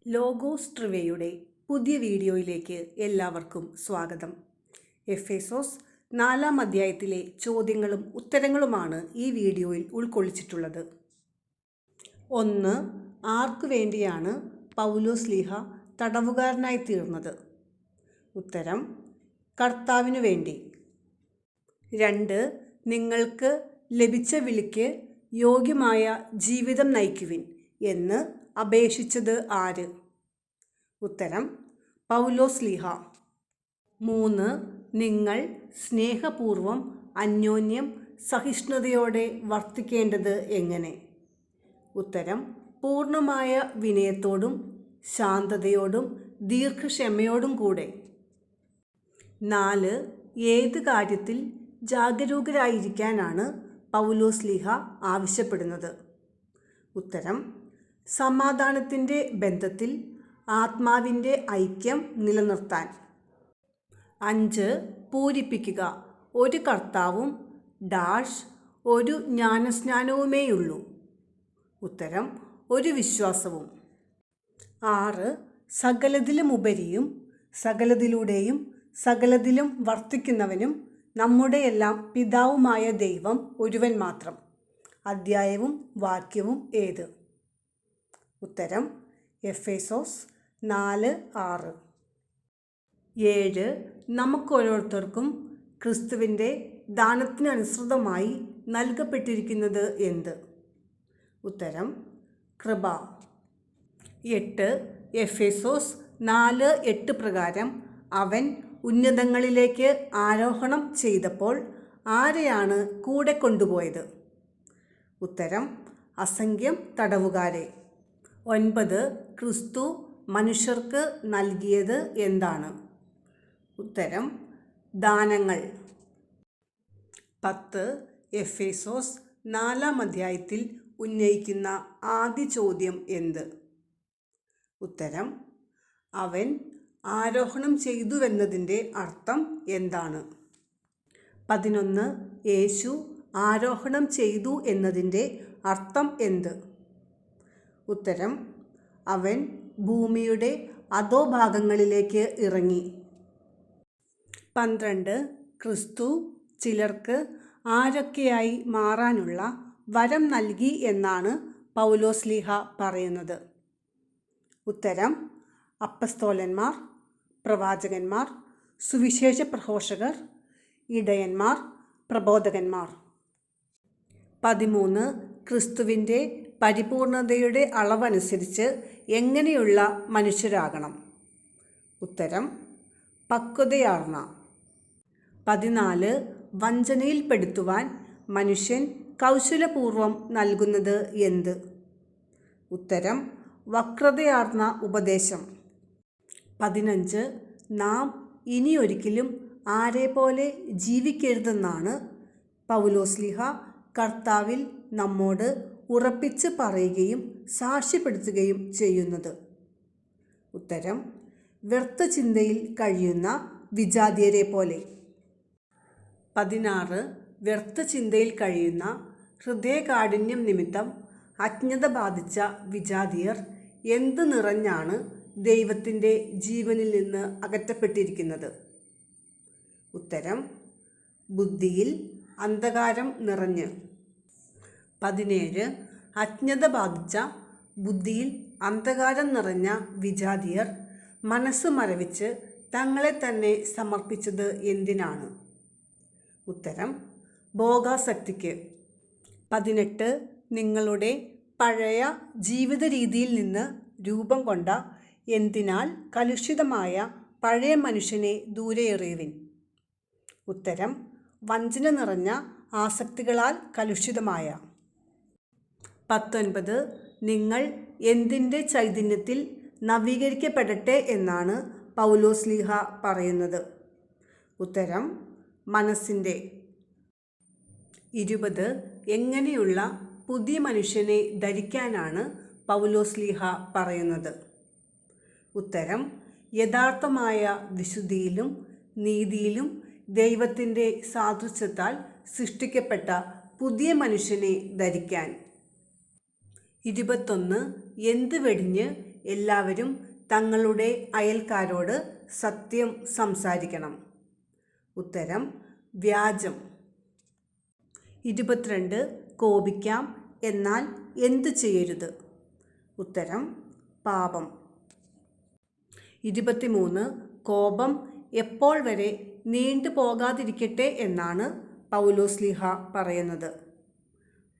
Logos ട്രിവയുടെ പുതിയ വീഡിയോയിലേക്ക് എല്ലാവർക്കും സ്വാഗതം. എഫേസോസ് 4-ാം അധ്യായത്തിലെ ചോദ്യങ്ങളും ഉത്തരങ്ങളുമാണ് ഈ വീഡിയോയിൽ ഉൾക്കൊള്ളിച്ചിട്ടുള്ളത്. 1. ആർക്കു വേണ്ടിയാണ് പൗലോസ്ലീഹ തടവുകാരനായി തീർന്നത്? ഉത്തരം: കർത്താവിനു വേണ്ടി. 2. നിങ്ങൾക്ക് ലഭിച്ച വിളിക്ക് യോഗ്യമായ ജീവിതം നയിക്കുവിൻ എന്ന് അപേക്ഷിച്ചത് ആര്? ഉത്തരം: പൗലോസ്ലീഹ. 3. നിങ്ങൾ സ്നേഹപൂർവം അന്യോന്യം സഹിഷ്ണുതയോടെ വർത്തിക്കേണ്ടത് എങ്ങനെ? ഉത്തരം: പൂർണ്ണമായ വിനയത്തോടും ശാന്തതയോടും ദീർഘക്ഷമയോടും കൂടെ. 4. ഏത് കാര്യത്തിൽ ജാഗരൂകരായിരിക്കാനാണ് പൗലോസ്ലീഹ ആവശ്യപ്പെടുന്നത്? ഉത്തരം: സമാധാനത്തിൻ്റെ ബന്ധത്തിൽ ആത്മാവിൻ്റെ ഐക്യം നിലനിർത്താൻ. 5. പൂരിപ്പിക്കുക. ഒരു കർത്താവും ഒരു ജ്ഞാനസ്നാനവുമേയുള്ളൂ. ഉത്തരം: ഒരു വിശ്വാസവും. 6. സകലതിലുമുപരിയും സകലതിലൂടെയും സകലതിലും വർത്തിക്കുന്നവനും നമ്മുടെയെല്ലാം പിതാവുമായ ദൈവം ഒരുവൻ മാത്രം. അധ്യായവും വാക്യവും ഏത്? ഉത്തരം: എഫേസോസ് 4:6. 7. നമുക്കോരോരുത്തർക്കും ക്രിസ്തുവിൻ്റെ ദാനത്തിനനുസൃതമായി നൽകപ്പെട്ടിരിക്കുന്നത് എന്ത്? ഉത്തരം: കൃപ. 8. എഫേസോസ് 4:8 പ്രകാരം അവൻ ഉന്നതങ്ങളിലേക്ക് ആരോഹണം ചെയ്തപ്പോൾ ആരെയാണ് കൂടെ കൊണ്ടുപോയത്? ഉത്തരം: അസംഖ്യം തടവുകാരെ. 9. ക്രിസ്തു മനുഷ്യർക്ക് നൽകിയത് എന്താണ്? ഉത്തരം: ദാനങ്ങൾ. 10. എഫേസോസ് 4-ാം അധ്യായത്തിൽ ഉന്നയിക്കുന്ന ആദ്യ ചോദ്യം എന്ത്? ഉത്തരം: അവൻ ആരോഹണം ചെയ്തുവെന്നതിൻ്റെ അർത്ഥം എന്താണ്? 11. യേശു ആരോഹണം ചെയ്തു എന്നതിൻ്റെ അർത്ഥം എന്ത്? ഉത്തരം: അവൻ ഭൂമിയുടെ അധോഭാഗങ്ങളിലേക്ക് ഇറങ്ങി. 12. ക്രിസ്തു ചിലർക്ക് ആരൊക്കെയായി മാറാനുള്ള വരം നൽകി എന്നാണ് പൗലോസ്ലീഹ പറയുന്നത്? ഉത്തരം: അപ്പസ്തോലന്മാർ, പ്രവാചകന്മാർ, സുവിശേഷ പ്രഘോഷകർ, ഇടയന്മാർ, പ്രബോധകന്മാർ. 13. ക്രിസ്തുവിൻ്റെ പരിപൂർണതയുടെ അളവനുസരിച്ച് എങ്ങനെയുള്ള മനുഷ്യരാകണം? ഉത്തരം: പക്വതയാർന്ന. 14. വഞ്ചനയിൽപ്പെടുത്തുവാൻ മനുഷ്യൻ കൗശലപൂർവം നൽകുന്നത് എന്ത്? ഉത്തരം: വക്രതയാർന്ന ഉപദേശം. 15. നാം ഇനിയൊരിക്കലും ആരെപ്പോലെ ജീവിക്കരുതെന്നാണ് പൗലോസ്ലീഹ കർത്താവിൽ നമ്മോട് ഉറപ്പിച്ച് പറയുകയും സാക്ഷ്യപ്പെടുത്തുകയും ചെയ്യുന്നത്? ഉത്തരം: വ്യർത്ഥ ചിന്തയിൽ കഴിയുന്ന വിജാതിയരെ പോലെ. 16. വ്യർത്ഥ ചിന്തയിൽ കഴിയുന്ന ഹൃദയകാഠിന്യം നിമിത്തം അജ്ഞത ബാധിച്ച വിജാതിയർ എന്ത് നിറഞ്ഞാണ് ദൈവത്തിൻ്റെ ജീവനിൽ നിന്ന് അകറ്റപ്പെട്ടിരിക്കുന്നത്? ഉത്തരം: ബുദ്ധിയിൽ അന്ധകാരം നിറഞ്ഞ്. 17. അജ്ഞത ബാധിച്ച ബുദ്ധിയിൽ അന്ധകാരം നിറഞ്ഞ വിജാതിയർ മനസ്സ് മരവിച്ച് തങ്ങളെ തന്നെ സമർപ്പിച്ചത് എന്തിനാണ്? ഉത്തരം: ഭോഗാസക്തിക്ക്. 18. നിങ്ങളുടെ പഴയ ജീവിത രീതിയിൽ നിന്ന് രൂപം കൊണ്ട എന്തിനാൽ കലുഷിതമായ പഴയ മനുഷ്യനെ ദൂരെ എറിയുവിൻ. ഉത്തരം: വഞ്ചന നിറഞ്ഞ ആസക്തികളാൽ കലുഷിതമായ. 19. നിങ്ങൾ എന്തിൻ്റെ ചൈതന്യത്തിൽ നവീകരിക്കപ്പെടട്ടെ എന്നാണ് പൗലോസ്ലീഹ പറയുന്നത്? ഉത്തരം: മനസ്സിൻ്റെ. 20. എങ്ങനെയുള്ള പുതിയ മനുഷ്യനെ ധരിക്കാനാണ് പൗലോസ്ലീഹ പറയുന്നത്? ഉത്തരം: യഥാർത്ഥമായ വിശുദ്ധിയിലും നീതിയിലും ദൈവത്തിൻ്റെ സാദൃശ്യത്താൽ സൃഷ്ടിക്കപ്പെട്ട പുതിയ മനുഷ്യനെ ധരിക്കാൻ. 21. എന്ത് വെടിഞ്ഞ് എല്ലാവരും തങ്ങളുടെ അയൽക്കാരോട് സത്യം സംസാരിക്കണം. ഉത്തരം വ്യാജം. 22 കോപിക്കാം, എന്നാൽ എന്തു ചെയ്യരുത്? ഉത്തരം പാപം. 23 കോപം എപ്പോൾ വരെ നീണ്ടു പോകാതിരിക്കട്ടെ എന്നാണ് പൗലോസ്ലീഹ പറയുന്നത്?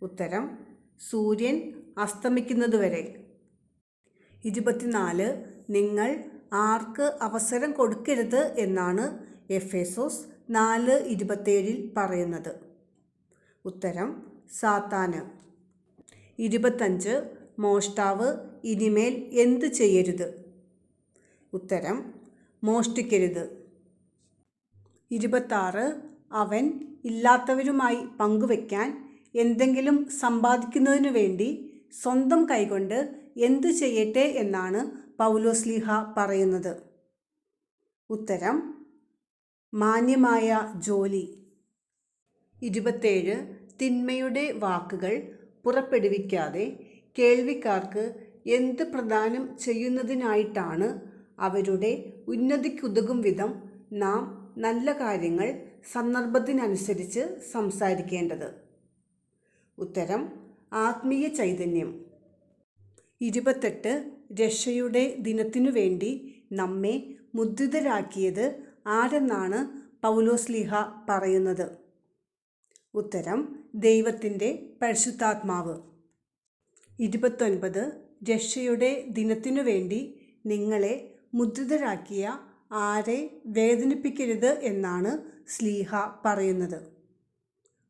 ഉത്തരം സൂര്യൻ അസ്തമിക്കുന്നതുവരെ. 24 നിങ്ങൾ ആർക്ക് അവസരം കൊടുക്കരുത് എന്നാണ് എഫേസോസ് 4:27 പറയുന്നത്? ഉത്തരം സാത്താന്. 25 മോഷ്ടാവ് ഇനിമേൽ എന്ത് ചെയ്യരുത്? ഉത്തരം മോഷ്ടിക്കരുത്. 26 അവൻ ഇല്ലാത്തവരുമായി പങ്കുവയ്ക്കാൻ എന്തെങ്കിലും സമ്പാദിക്കുന്നതിനു വേണ്ടി സ്വന്തം കൈകൊണ്ട് എന്തു ചെയ്യട്ടെ എന്നാണ് പൗലോസ്ലീഹ പറയുന്നത്? ഉത്തരം മാന്യമായ ജോലി. 27 തിന്മയുടെ വാക്കുകൾ പുറപ്പെടുവിക്കാതെ കേൾവിക്കാർക്ക് എന്ത് പ്രദാനം ചെയ്യുന്നതിനായിട്ടാണ് അവരുടെ ഉന്നതിക്കുതകും വിധം നാം നല്ല കാര്യങ്ങൾ സന്ദർഭത്തിനനുസരിച്ച് സംസാരിക്കേണ്ടത്? ഉത്തരം ആത്മീയ ചൈതന്യം. 28 രക്ഷയുടെ ദിനത്തിനു വേണ്ടി നമ്മെ മുദ്രിതരാക്കിയത് ആരെന്നാണ് പൗലോസ്ലീഹ പറയുന്നത്? ഉത്തരം ദൈവത്തിൻ്റെ പരിശുദ്ധാത്മാവ്. 29 രക്ഷയുടെ ദിനത്തിനു വേണ്ടി നിങ്ങളെ മുദ്രിതരാക്കിയ ആരെ വേദനിപ്പിക്കരുത് എന്നാണ് സ്ലീഹ പറയുന്നത്?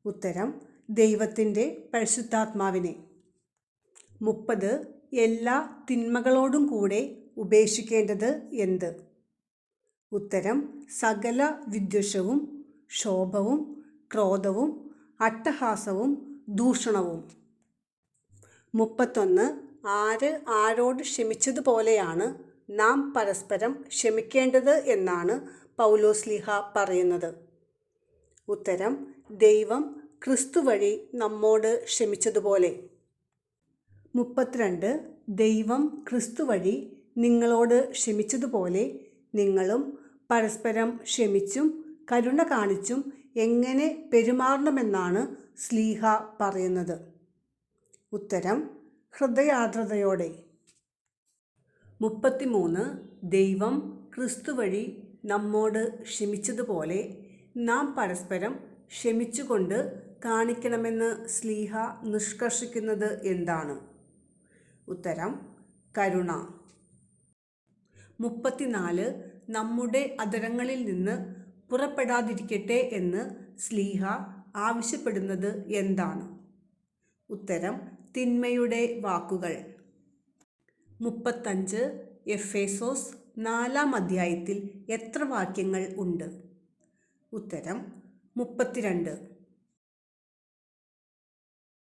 ഉത്തരം ദൈവത്തിൻ്റെ പരിശുദ്ധാത്മാവിനെ. 30 എല്ലാ തിന്മകളോടും കൂടെ ഉപേക്ഷിക്കേണ്ടത് എന്ത്? ഉത്തരം സകല വിദ്വേഷവും ക്ഷോഭവും ക്രോധവും അട്ടഹാസവും ദൂഷണവും. 31 ആര് ആരോട് ക്ഷമിച്ചതുപോലെയാണ് നാം പരസ്പരം ക്ഷമിക്കേണ്ടത് എന്നാണ് പൗലോസ്ലീഹ പറയുന്നത്? ഉത്തരം ദൈവം ക്രിസ്തു വഴി നമ്മോട് ക്ഷമിച്ചതുപോലെ. 32 ദൈവം ക്രിസ്തു വഴി നിങ്ങളോട് ക്ഷമിച്ചതുപോലെ നിങ്ങളും പരസ്പരം ക്ഷമിച്ചും കരുണ കാണിച്ചും എങ്ങനെ പെരുമാറണമെന്നാണ് സ്ലീഹ പറയുന്നത്? ഉത്തരം ഹൃദയാർദ്രതയോടെ. 33 ദൈവം ക്രിസ്തു വഴി നമ്മോട് ക്ഷമിച്ചതുപോലെ നാം പരസ്പരം ക്ഷമിച്ചുകൊണ്ട് കാണിക്കണമെന്ന് സ്ലീഹ നിഷ്കർഷിക്കുന്നത് എന്താണ്? ഉത്തരം കരുണ. 34 നമ്മുടെ അധരങ്ങളിൽ നിന്ന് പുറപ്പെടാതിരിക്കട്ടെ എന്ന് സ്ലീഹ ആവശ്യപ്പെടുന്നത് എന്താണ്? ഉത്തരം തിന്മയുടെ വാക്കുകൾ. 35 എഫേസോസ് 4-ാം അധ്യായത്തിൽ എത്ര വാക്യങ്ങൾ ഉണ്ട്? ഉത്തരം 32.